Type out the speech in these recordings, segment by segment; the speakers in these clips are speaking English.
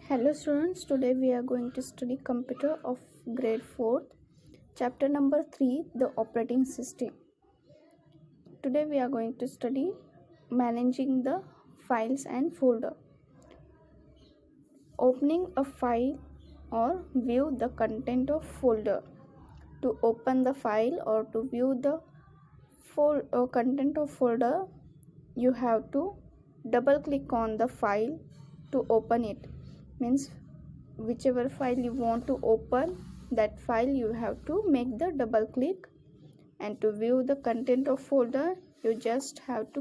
Hello students, today we are going to study computer of grade 4th, chapter number 3, the operating system. Today we are going to study managing the files and folder. Opening a file or view the content of folder. To open the file or to view the content of folder, you have to double click on the file to open it. Means whichever file you want to open, that file you have to make the double click, and to view the content of folder you just have to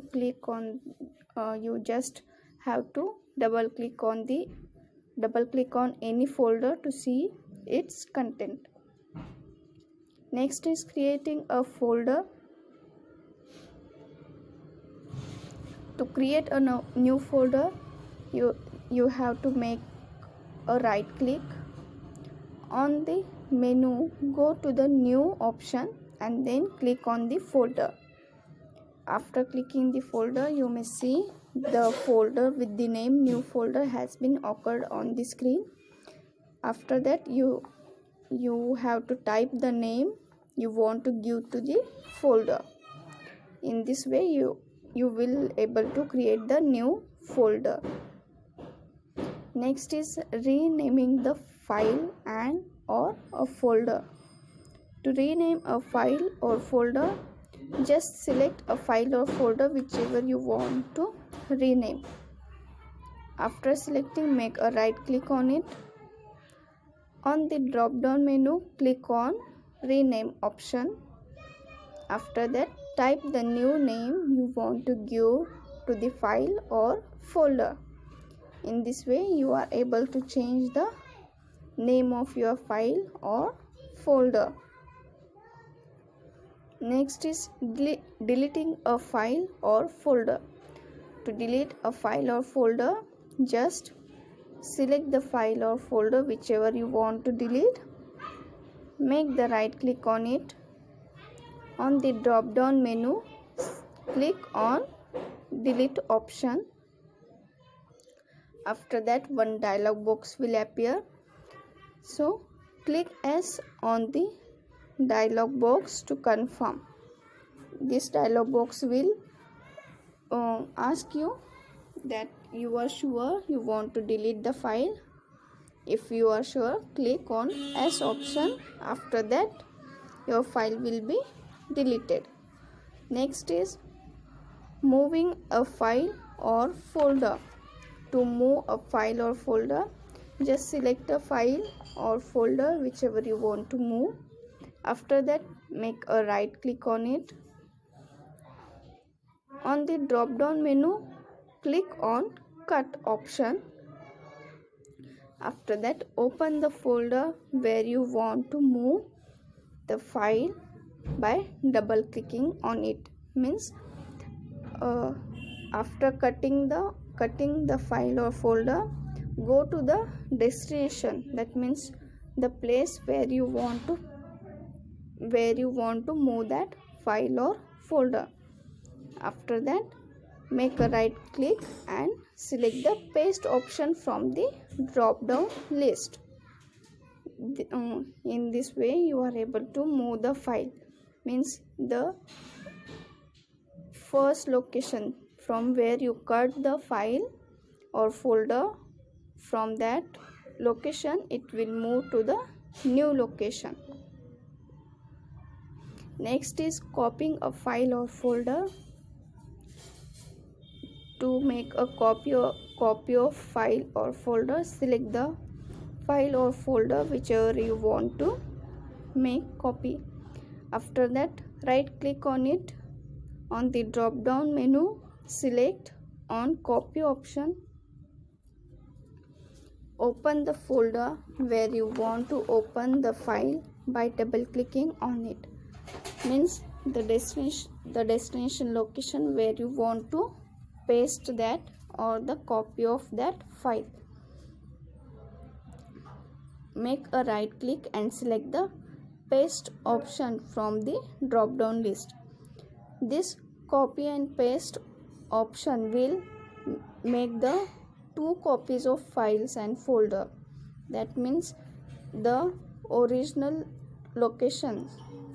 double click on any folder to see its content. Next is creating a folder. To create a new folder, you have to make a right click on the menu, go to the new option and then click on the folder. After clicking the folder, you may see the folder with the name new folder has been occurred on the screen. After that, you have to type the name you want to give to the folder. In this way you will able to create the new folder. Next is renaming the file and or a folder. To rename a file or folder, just select a file or folder whichever you want to rename. After selecting, make a right click on it. On the drop down menu, click on rename option. After that, type the new name you want to give to the file or folder. In this way you are able to change the name of your file or folder. Next is deleting a file or folder. To delete a file or folder, just select the file or folder whichever you want to delete. Make the right click on it. On the drop down menu, click on delete option. After that, one dialog box will appear. So click yes on the dialog box to confirm. This dialog box will ask you that you are sure you want to delete the file. If you are sure, click on yes option. After that, your file will be deleted. Next is moving a file or folder. To move a file or folder, just select a file or folder whichever you want to move. After that, make a right click on it. On the drop down menu, click on cut option. After that, open the folder where you want to move the file by double clicking on it. Means after cutting the file or folder, go to the destination. That means the place where you want to move that file or folder. After that, make a right click and select the paste option from the drop down list. In this way you are able to move the file. Means the first location from where you cut the file or folder, from that location it will move to the new location. Next is copying a file or folder. To make a copy of file or folder, select the file or folder whichever you want to make copy. After that, right click on it. On the drop down menu, select on copy option. Open the folder where you want to open the file by double clicking on it. Means the destination location where you want to paste that or the copy of that file. Make a right click and select the paste option from the drop down list. This copy and paste option will make the 2 copies of files and folder. That means the original location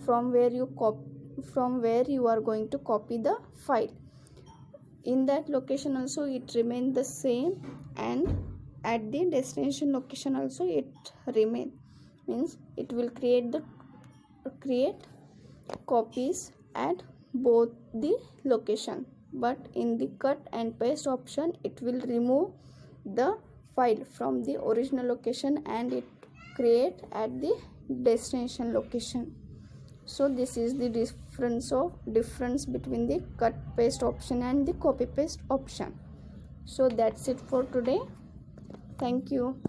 from where you are going to copy the file. In that location also it remain the same, and at the destination location also it remain. Means it will create copies at both the location, but in the cut and paste option it will remove the file from the original location and it create at the destination location. So this is the difference between the cut paste option and the copy paste option. So that's it for today. Thank you.